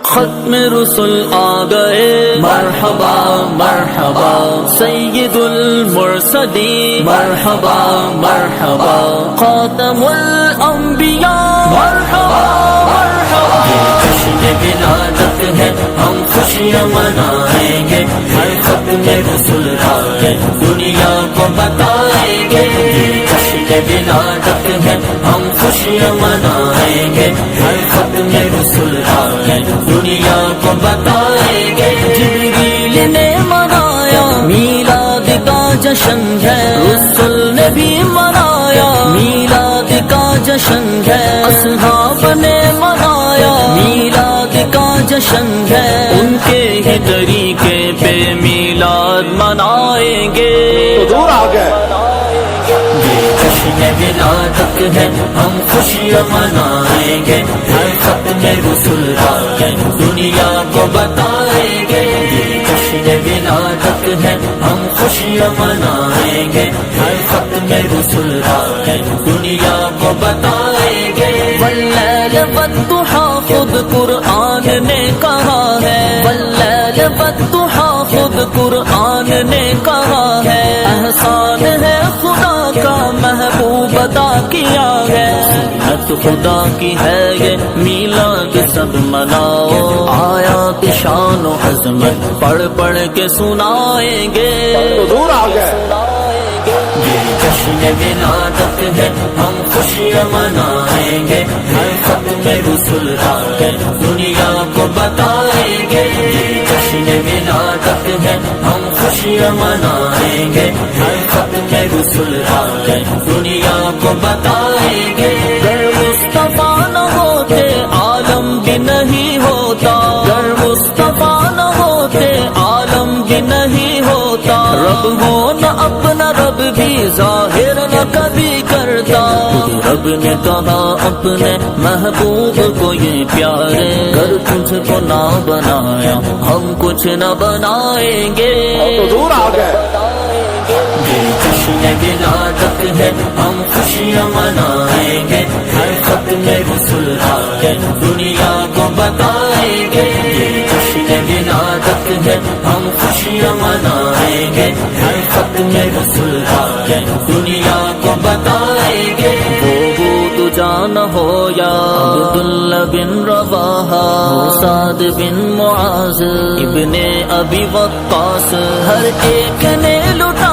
ختم رسل آ گئے مرحبا مرحبا سید المرسلین مرحبا مرحبا خاتم الانبیاء مرحبا مرحبا جشن ولادت ہے ہم خوشیاں منائیں گے ہر ختم رسل آئے دنیا کو بتائیں گے جشن ولادت ہے ہم خوشیاں منائیں گے ہر ختم رسل آئے دنیا کو بتائیں گے جبریل نے منایا میلاد کا جشن ہے رسول نے بھی منایا میلاد کا جشن ہے اصحاب نے منایا میلاد کا جشن ہے ان کے ہی طریقے پہ میلاد منائیں گے دور آ گئے جشن ولادت ہے ہم خوشیاں منائیں گے ہر ختم رسل آئے دنیا کو بتائیں گے جشن ولادت ہے ہم خوشیاں منائیں گے ہر ختم رسل آئے دنیا کو بتائیں گے واللیل والضحیٰ خود قرآن نے کہا ہے واللیل والضحیٰ خود قرآن نے کہا ہے احسان ہے خدا کا محبوب عطا کیا ہے سنت خدا کی ہے یہ میلاد سب مناؤ آیات شان و عظمت پڑھ پڑھ کے سنائیں گے دور آ گئے یہ جشن ولادت ہے ہم خوشیاں منائیں گے ہر ختم رسل آئے دنیا کو بتائیں گے یہ جشن ولادت ہے ہم خوشیاں منائیں گے ہر ختم رسل آئے دنیا کو بتائیں گے گر مصطفیٰ نہ ہوتے عالم بھی نہیں ہوتا گر مصطفیٰ نہ ہوتے عالم بھی نہیں ہوتا رب ہو نہ اپنا رب بھی ظاہر نہ کبھی کرتا رب نے کہا اپنے محبوب کو یہ پیارے گر تجھ کو نہ بنایا ہم کچھ نہ بنائیں گے دور آ گئے یہ جشن ولادت ہے ہم خوشیاں منائیں گے ہر ختم رسل آئے دنیا کو بتائیں گے یہ جشن ولادت ہے ہم خوشیاں منائیں گے ہر ختم رسل آئے دنیا کو بتائیں گے وہ جان ہو یا عبداللہ بن رواحہ سعد بن معاذ ابن ابی وقاص ہر ایک نے لٹا